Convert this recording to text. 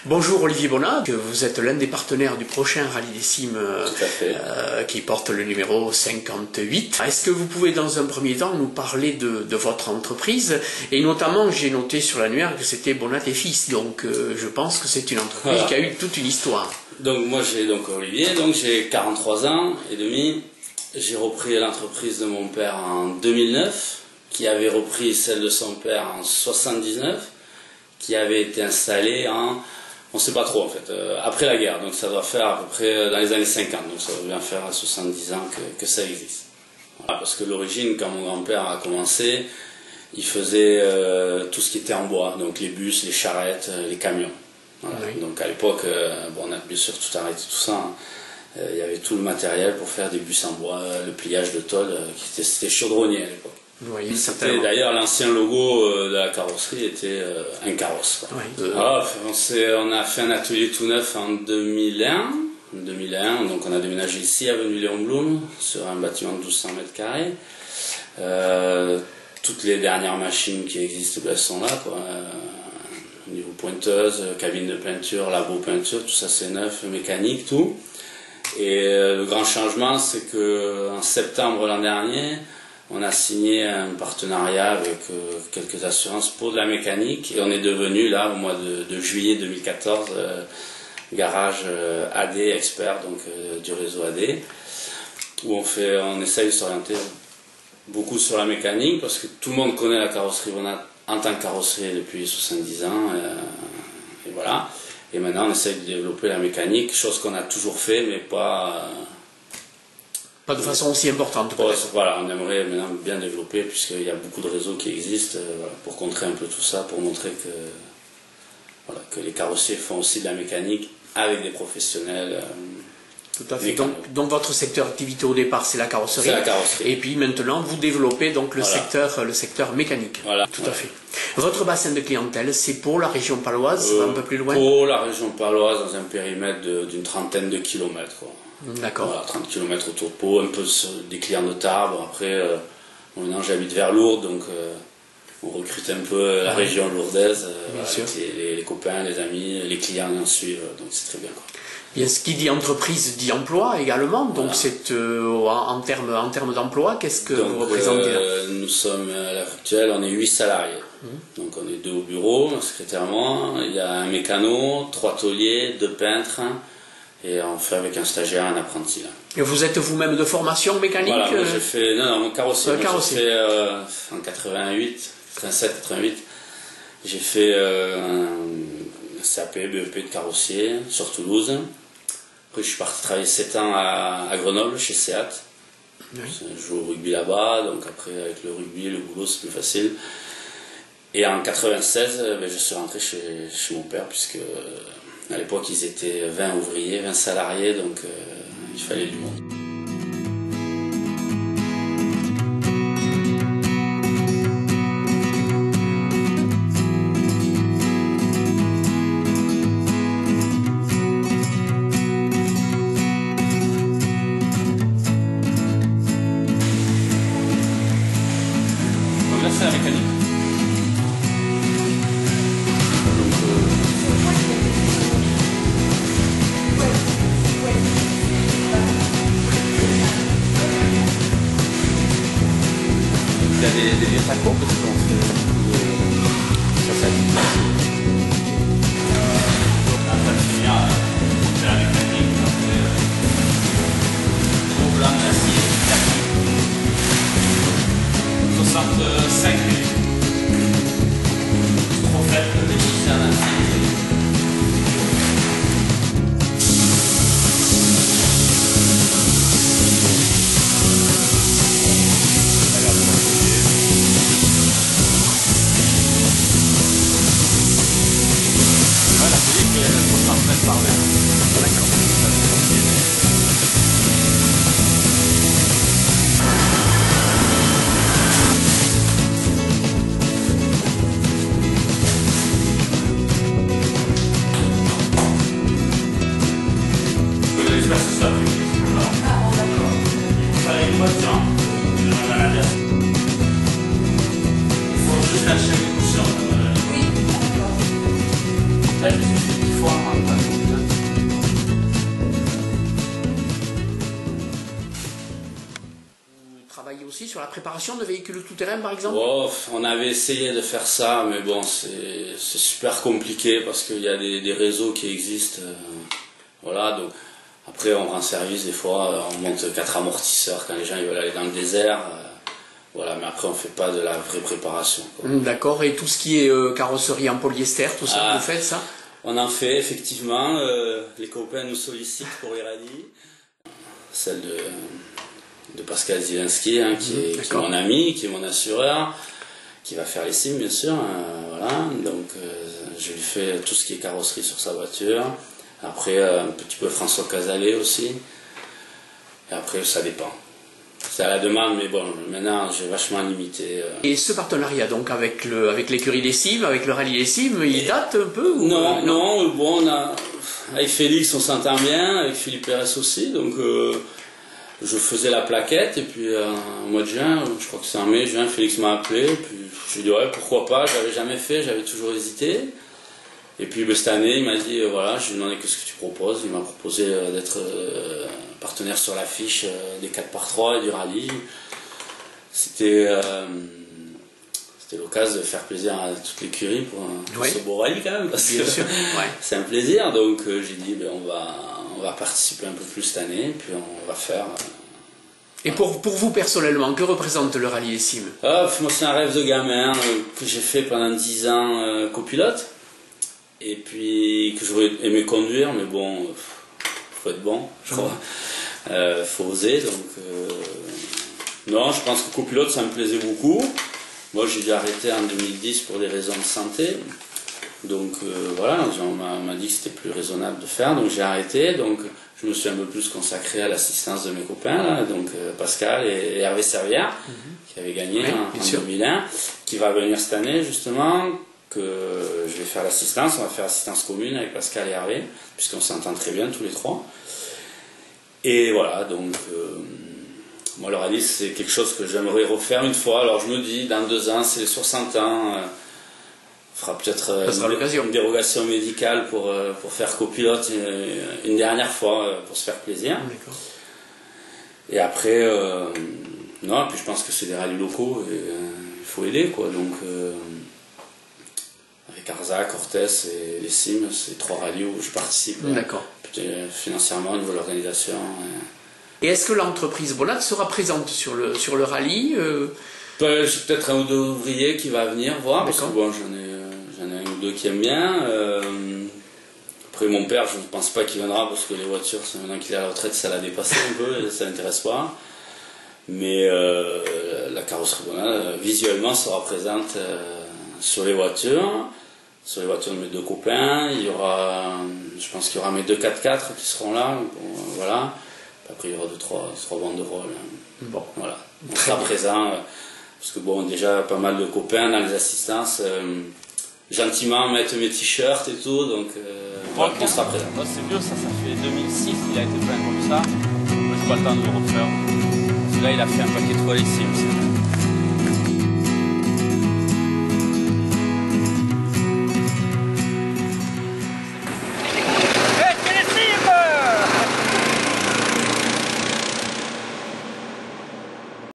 Bonjour Olivier Bonnat, vous êtes l'un des partenaires du prochain Rallye des Cimes qui porte le numéro 58. Est-ce que vous pouvez dans un premier temps nous parler de votre entreprise? Et notamment, j'ai noté sur l'annuaire que c'était Bonnat et Fils, donc je pense que c'est une entreprise qui a eu toute une histoire. Donc moi j'ai Olivier, j'ai 43 ans et demi. J'ai repris l'entreprise de mon père en 2009, qui avait repris celle de son père en 79, qui avait été installée en... On ne sait pas trop en fait, après la guerre, donc ça doit faire à peu près dans les années 50, donc ça doit bien faire à 70 ans que ça existe. Voilà, parce que l'origine, quand mon grand-père a commencé, il faisait tout ce qui était en bois, donc les bus, les charrettes, les camions. Voilà. Oui. Donc à l'époque, on a bien sûr tout arrêté tout ça, hein. Il y avait tout le matériel pour faire des bus en bois, le pliage de tôle, c'était chaudronnier à l'époque. Oui, d'ailleurs, l'ancien logo de la carrosserie était un carrosse. Oui. On a fait un atelier tout neuf en 2001. Donc on a déménagé ici, avenue Léon Blum, sur un bâtiment de 1200 mètres carrés. Toutes les dernières machines qui existent sont là, quoi. Au niveau pointeuse, cabine de peinture, labo peinture, tout ça c'est neuf, mécanique, tout. Et le grand changement, c'est qu'en septembre l'an dernier, on a signé un partenariat avec quelques assurances pour de la mécanique et on est devenu là au mois de juillet 2014 garage AD expert, donc du réseau AD, où on essaye de s'orienter beaucoup sur la mécanique parce que tout le monde connaît la carrosserie Bonnat en tant que carrosserie depuis 70 ans et voilà. Et maintenant on essaye de développer la mécanique, chose qu'on a toujours fait mais pas de façon aussi importante. Voilà, on aimerait maintenant bien développer puisqu'il y a beaucoup de réseaux qui existent pour contrer un peu tout ça, pour montrer que les carrossiers font aussi de la mécanique avec des professionnels. Tout à fait. Donc votre secteur d'activité au départ c'est la carrosserie. C'est la carrosserie. Et puis maintenant vous développez donc le secteur mécanique. Voilà. Tout à fait. Votre bassin de clientèle c'est pour la région paloise, un peu plus loin? Pour la région paloise dans un périmètre d'une trentaine de kilomètres. D'accord. Voilà, 30 km autour de Pau, un peu des clients de Tarbes. Après, maintenant j'habite vers Lourdes, donc on recrute un peu la région lourdaise. Les copains, les amis, les clients en suivent, donc c'est très bien. Bien, ce qui dit entreprise dit emploi également, donc c'est en termes d'emploi, qu'est-ce que vous représentez là? Nous sommes à l'heure actuelle, on est 8 salariés. Donc on est 2 au bureau, un secrétaire moi, il y a un mécano, 3 tôliers, 2 peintres. Et on fait avec un stagiaire, un apprenti là. Et vous êtes vous-même de formation mécanique? Voilà, moi j'ai fait, mon carrossier, j'ai fait en 88, 87, 88, j'ai fait un CAP, BEP de carrossier sur Toulouse. Après je suis parti travailler 7 ans à Grenoble chez Seat. Oui. Je joue au rugby là-bas, donc après avec le rugby, le boulot c'est plus facile. Et en 96, je suis rentré chez mon père puisque... À l'époque, ils étaient 20 ouvriers, 20 salariés, donc il fallait du monde. Donc là, c'est la mécanique. Il y a des vieux sacos parce qu'on fait ça s'habille. Après finir, c'est la mécanique, après gros blanc d'acier, 65 minutes. Trop faible, des petits en acier. Par là. D'accord. Il faut juste lâcher les coussins. Oui. Là, je me suis fait 10 fois. sur la préparation de véhicules tout-terrain par exemple? Oh, on avait essayé de faire ça, mais bon, c'est super compliqué parce qu'il y a des réseaux qui existent. Voilà, donc après on rend service des fois, on monte 4 amortisseurs quand les gens ils veulent aller dans le désert. Voilà, mais après on fait pas de la vraie préparation. D'accord, et tout ce qui est carrosserie en polyester, tout ça, vous faites ça? On en fait effectivement, les copains nous sollicitent pour les rallyes. Celle de Pascal Zielinski, hein, qui est mon ami, qui est mon assureur, qui va faire les cimes bien sûr. Voilà, donc je lui fais tout ce qui est carrosserie sur sa voiture. Après un petit peu François Casalet aussi. Et après ça dépend. C'est à la demande, mais bon, maintenant j'ai vachement limité. Et ce partenariat donc avec l'écurie des cimes, avec le rallye des cimes, il date un peu ou non, bon, avec Félix on s'entend bien, avec Philippe Pérez aussi, donc je faisais la plaquette, et puis au mois de juin, je crois que c'est en mai, juin, Félix m'a appelé, et puis je lui ai dit ouais, pourquoi pas, j'avais jamais fait, j'avais toujours hésité. Et puis cette année, il m'a dit, voilà, je lui ai demandé qu'est-ce que tu proposes. Il m'a proposé d'être partenaire sur l'affiche des 4x3 et du rallye. C'était l'occasion de faire plaisir à toute l'écurie pour ce beau rallye quand même, parce que c'est un plaisir. Donc j'ai dit, ben, on va participer un peu plus cette année, puis on va faire... Et pour vous personnellement, que représente le rallye des cimes? Moi c'est un rêve de gamin que j'ai fait pendant 10 ans copilote. Et puis que j'aurais aimé conduire, mais bon, faut être bon, je crois. Faut oser, donc... Non, je pense que copilote, ça me plaisait beaucoup. Moi, j'ai dû arrêter en 2010 pour des raisons de santé. Donc voilà, on m'a dit que c'était plus raisonnable de faire, donc j'ai arrêté. Donc je me suis un peu plus consacré à l'assistance de mes copains, là, donc Pascal et Hervé Servière, qui avaient gagné en 2001, qui va venir cette année justement. Que je vais faire l'assistance, on va faire assistance commune avec Pascal et Hervé, puisqu'on s'entend très bien tous les trois. Et voilà, donc moi le rallye c'est quelque chose que j'aimerais refaire une fois. Alors je me dis, dans 2 ans, c'est les 60 ans, on fera peut-être une dérogation médicale pour faire copilote une dernière fois, pour se faire plaisir. Et après, non, puis je pense que c'est des rallyes locaux, et il faut aider, quoi. Donc avec Arza, Cortés et les cimes, c'est 3 rallyes où je participe. D'accord. Financièrement, au niveau de l'organisation. Et est-ce que l'entreprise Bonat sera présente sur le rallye J'ai peut-être un ou 2 ouvriers qui va venir voir, parce que bon, j'en ai un ou 2 qui aiment bien. Après mon père, je ne pense pas qu'il viendra, parce que les voitures, maintenant qu'il est à la retraite, ça l'a dépassé un peu, et ça l'intéresse pas. Mais la carrosserie Bonat, visuellement, sera présente sur les voitures. Sur les voitures de mes 2 copains, il y aura, je pense qu'il y aura mes 2 4x4 qui seront là, voilà. Après il y aura 2-3 bandes de rôle. Bon, voilà. On sera présent, parce que bon, déjà pas mal de copains dans les assistances, gentiment mettent mes t-shirts et tout, donc on sera présent. C'est vieux, ça fait 2006 qu'il a été peint comme ça. Moi j'ai pas le temps de le refaire. Là il a fait un paquet de fois les cimes.